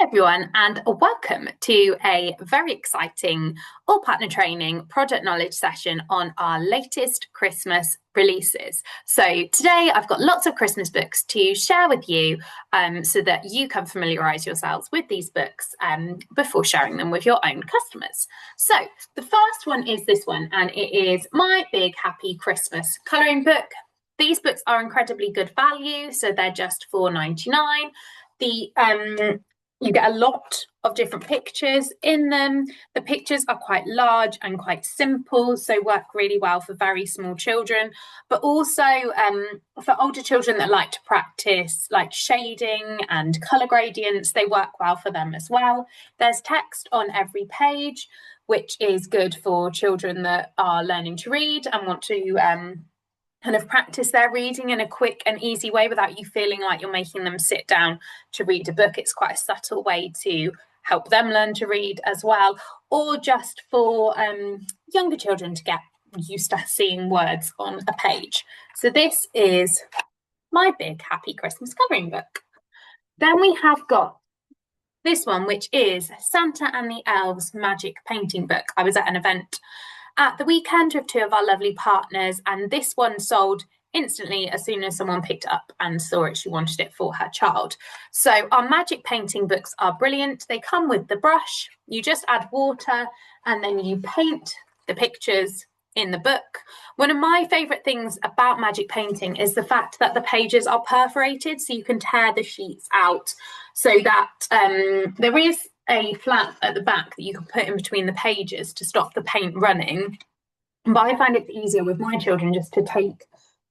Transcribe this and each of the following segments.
Everyone, and welcome to a very exciting all partner training project knowledge session on our latest Christmas releases. So today I've got lots of Christmas books to share with you so that you can familiarise yourselves with these books before sharing them with your own customers. So the first one is this one, and it is My Big Happy Christmas colouring book. These books are incredibly good value, so they're just £4.99. You get a lot of different pictures in them. The pictures are quite large and quite simple, so work really well for very small children, but also for older children that like to practice like shading and colour gradients, they work well for them as well. There's text on every page, which is good for children that are learning to read and want to kind of practice their reading in a quick and easy way without you feeling like you're making them sit down to read a book. It's quite a subtle way to help them learn to read as well, or just for younger children to get used to seeing words on a page. So this is My Big Happy Christmas colouring book. Then we have got this one, which is Santa and the Elves Magic Painting Book. I was at an event at the weekend with two of our lovely partners, and this one sold instantly as soon as someone picked it up and saw it. She wanted it for her child. So our magic painting books are brilliant. They come with the brush. You just add water and then you paint the pictures in the book. One of my favourite things about magic painting is the fact that the pages are perforated, so you can tear the sheets out so that there is a flap at the back that you can put in between the pages to stop the paint running. But I find it easier with my children just to take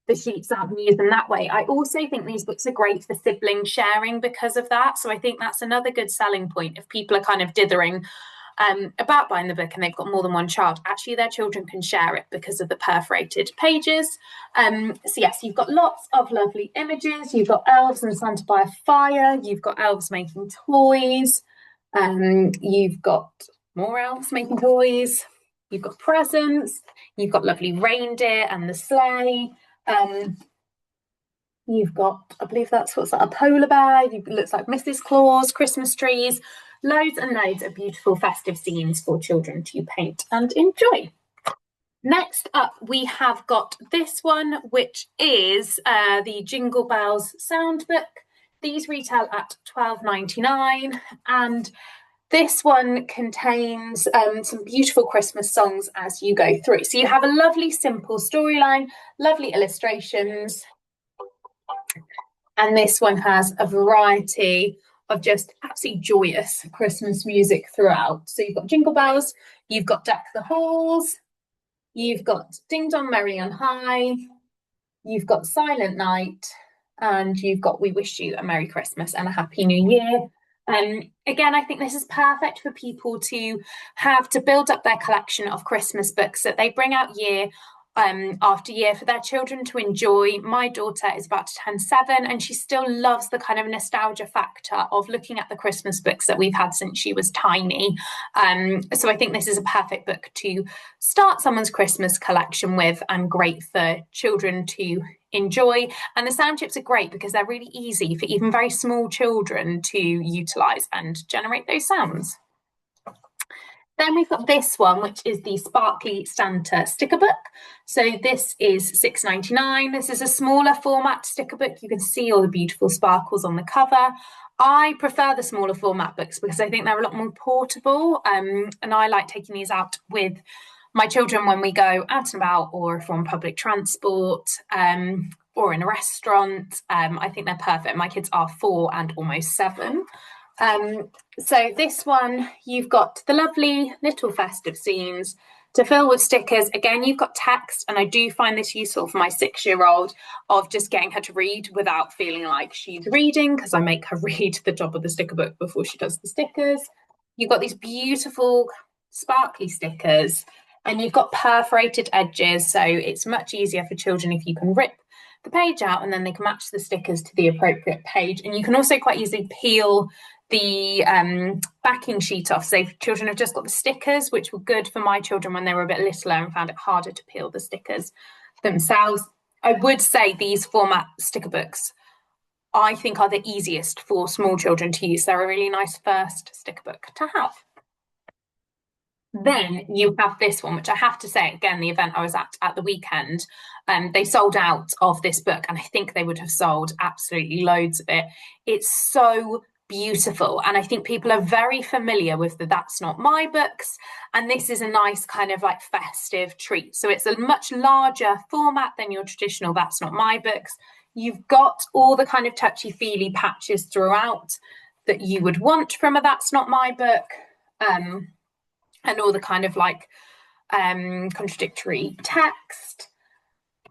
the sheets out and use them that way. I also think these books are great for sibling sharing because of that. So I think that's another good selling point. If people are kind of dithering about buying the book and they've got more than one child, actually their children can share it because of the perforated pages. So yes, you've got lots of lovely images. You've got elves and Santa by a fire. You've got elves making toys. You've got more elves making toys, you've got presents, you've got lovely reindeer and the sleigh, you've got, I believe what's that, a polar bear, it looks like Mrs. Claus, Christmas trees, loads and loads of beautiful festive scenes for children to paint and enjoy. Next up, we have got this one, which is the Jingle Bells sound book. These retail at £12.99, and this one contains some beautiful Christmas songs as you go through. So you have a lovely simple storyline, lovely illustrations, and this one has a variety of just absolutely joyous Christmas music throughout. So you've got Jingle Bells, you've got Deck the Halls, you've got Ding Dong Merry on High, you've got Silent Night, and you've got We Wish You a Merry Christmas and a Happy New Year. Again, I think this is perfect for people to have to build up their collection of Christmas books that they bring out year after year for their children to enjoy. My daughter is about to turn 7 and she still loves the kind of nostalgia factor of looking at the Christmas books that we've had since she was tiny. So I think this is a perfect book to start someone's Christmas collection with and great for children to enjoy. And the sound chips are great because they're really easy for even very small children to utilise and generate those sounds. Then we've got this one, which is the Sparkly Santa sticker book. So this is £6.99. This is a smaller format sticker book. You can see all the beautiful sparkles on the cover. I prefer the smaller format books because I think they're a lot more portable, and I like taking these out with my children when we go out and about, or if we're on public transport, or in a restaurant. I think they're perfect. My kids are 4 and almost 7. So this one, you've got the lovely little festive scenes to fill with stickers. Again, you've got text, and I do find this useful for my 6-year-old of just getting her to read without feeling like she's reading, because I make her read the top of the sticker book before she does the stickers. You've got these beautiful sparkly stickers, and you've got perforated edges, so it's much easier for children if you can rip the page out and then they can match the stickers to the appropriate page. And you can also quite easily peel the backing sheet off. So if children have just got the stickers, which were good for my children when they were a bit littler and found it harder to peel the stickers themselves. I would say these format sticker books I think are the easiest for small children to use. They're a really nice first sticker book to have. Then you have this one, which I have to say, again, the event I was at the weekend, they sold out of this book, and I think they would have sold absolutely loads of it. It's so beautiful, and I think people are very familiar with the That's Not My books, and this is a nice kind of like festive treat. So it's a much larger format than your traditional That's Not My books. You've got all the kind of touchy-feely patches throughout that you would want from a That's Not My book. And all the kind of like contradictory text.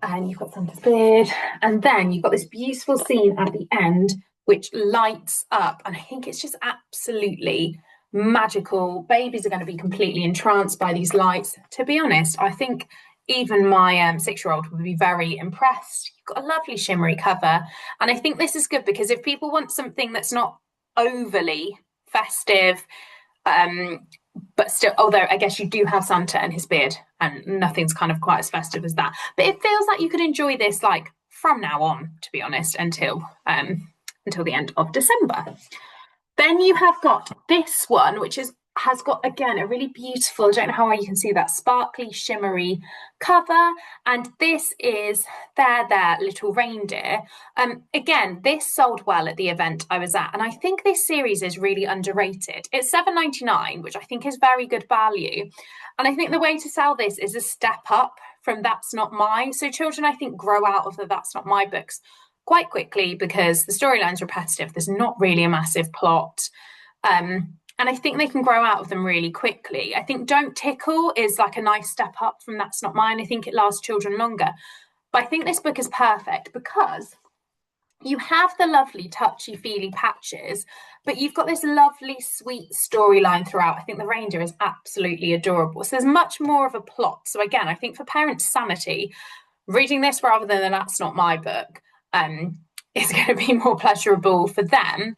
And you've got Santa's beard. And then you've got this beautiful scene at the end, which lights up. And I think it's just absolutely magical. Babies are going to be completely entranced by these lights. To be honest, I think even my 6-year-old would be very impressed. You've got a lovely shimmery cover. And I think this is good because if people want something that's not overly festive, but still, although I guess you do have Santa and his beard, and nothing's kind of quite as festive as that. But it feels like you could enjoy this like from now on, to be honest, until the end of December. Then you have got this one, which has got, again, a really beautiful, I don't know how well you can see that, sparkly, shimmery cover. And this is There, Little Reindeer. Again, this sold well at the event I was at. And I think this series is really underrated. It's $7.99, which I think is very good value. And I think the way to sell this is a step up from That's Not My. So children, I think, grow out of the That's Not My books quite quickly because the storyline's repetitive. There's not really a massive plot. And I think they can grow out of them really quickly. I think Don't Tickle is like a nice step up from That's Not Mine. I think it lasts children longer. But I think this book is perfect because you have the lovely touchy-feely patches, but you've got this lovely, sweet storyline throughout. I think the reindeer is absolutely adorable. So there's much more of a plot. So again, I think for parents' sanity, reading this rather than the That's Not My book is going to be more pleasurable for them.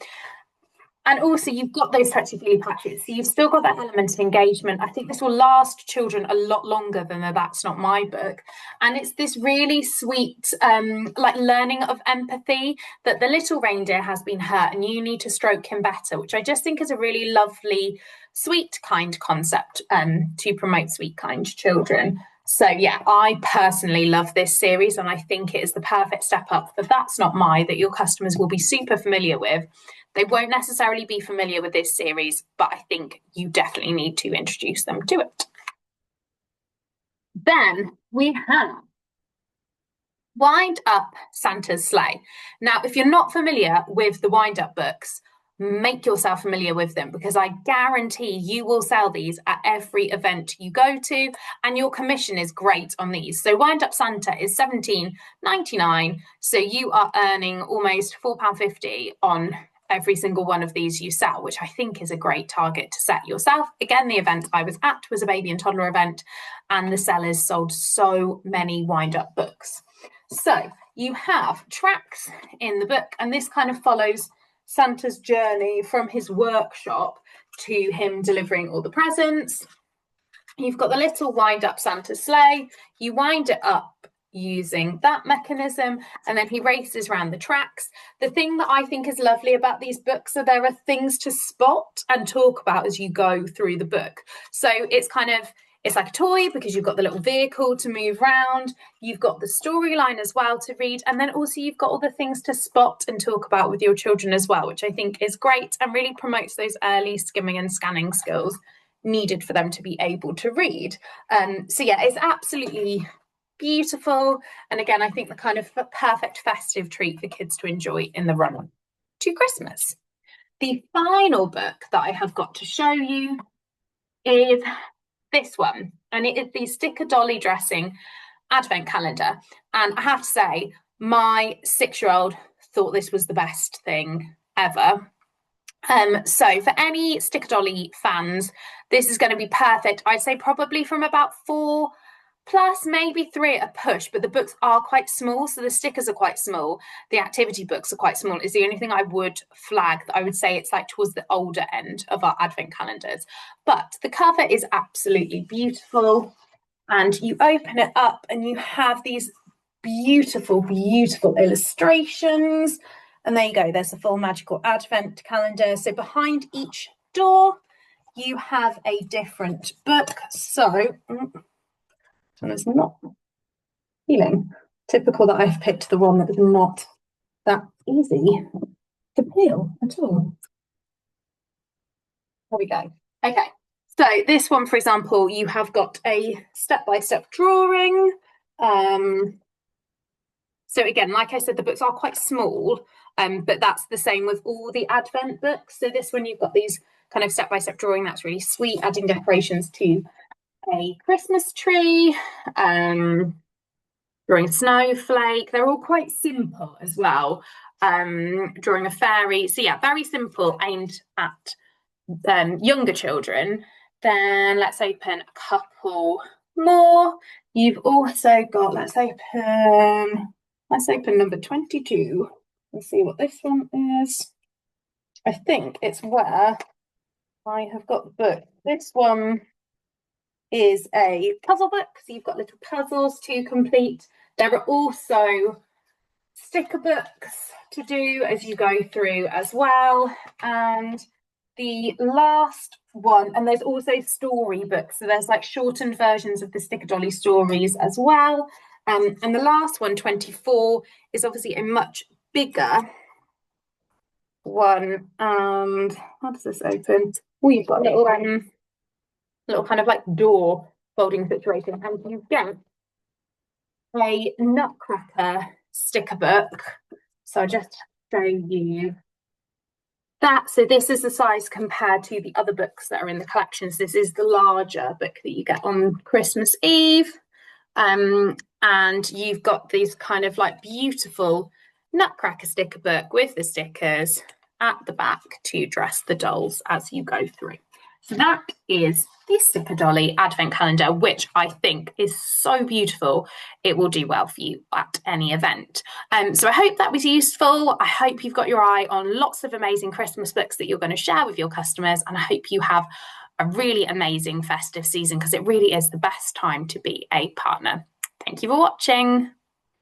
And also, you've got those touchy-feely patches, so you've still got that element of engagement. I think this will last children a lot longer than the That's Not My book. And it's this really sweet, like learning of empathy, that the little reindeer has been hurt and you need to stroke him better, which I just think is a really lovely, sweet, kind concept to promote sweet, kind children. So yeah, I personally love this series, and I think it is the perfect step up for That's Not My that your customers will be super familiar with. They won't necessarily be familiar with this series, but I think you definitely need to introduce them to it. Then we have Wind Up Santa's Sleigh. Now, if you're not familiar with the Wind Up books, make yourself familiar with them because I guarantee you will sell these at every event you go to, and your commission is great on these. So Wind Up Santa is $17.99, so you are earning almost £4.50 on every single one of these you sell, which I think is a great target to set yourself. Again, the event I was at was a baby and toddler event, and the sellers sold so many Wind Up books. So you have tracks in the book, and this kind of follows Santa's journey from his workshop to him delivering all the presents. You've got the little wind up Santa sleigh. You wind it up using that mechanism, and then he races around the tracks. The thing that I think is lovely about these books are there are things to spot and talk about as you go through the book. So it's like a toy because you've got the little vehicle to move around, you've got the storyline as well to read, and then also you've got all the things to spot and talk about with your children as well, which I think is great and really promotes those early skimming and scanning skills needed for them to be able to read. So yeah, it's absolutely beautiful. And again, I think the kind of perfect festive treat for kids to enjoy in the run to Christmas. The final book that I have got to show you is this one, and it is the Sticker Dolly Dressing Advent Calendar. And I have to say, my 6-year-old thought this was the best thing ever. So for any Sticker Dolly fans, this is going to be perfect. I'd say probably from about 4 plus maybe 3 at a push, but the books are quite small, so the stickers are quite small, the activity books are quite small, is the only thing I would flag. That I would say it's like towards the older end of our advent calendars, but the cover is absolutely beautiful, and you open it up and you have these beautiful illustrations And there you go, there's the full magical advent calendar. So behind each door, you have a different book. So, it's not peeling. Typical that I've picked the one that is not that easy to peel at all. There we go. Okay, so this one, for example, you have got a step-by-step drawing. So again, like I said, the books are quite small, but that's the same with all the Advent books. So this one, you've got these kind of step-by-step drawing. That's really sweet, adding decorations to a Christmas tree, drawing a snowflake. They're all quite simple as well. Drawing a fairy. So yeah, very simple, aimed at younger children. Then let's open a couple more. You've also got, let's open number 22 and see what this one is. I think it's where I have got the book. This one is a puzzle book, so you've got little puzzles to complete. There are also sticker books to do as you go through as well. And the last one, and there's also story books, so there's like shortened versions of the Sticker Dolly stories as well. And the last one, 24, is obviously a much bigger one. And how does this open? Oh, you've got a little kind of like door folding situation, and you get a Nutcracker sticker book. So I'll just show you that. So this is the size compared to the other books that are in the collections. This is the larger book that you get on Christmas Eve. And you've got these kind of like beautiful Nutcracker sticker book with the stickers at the back to dress the dolls as you go through. So that is the Sticker Dolly Advent Calendar, which I think is so beautiful. It will do well for you at any event. So I hope that was useful. I hope you've got your eye on lots of amazing Christmas books that you're going to share with your customers. And I hope you have a really amazing festive season, because it really is the best time to be a partner. Thank you for watching.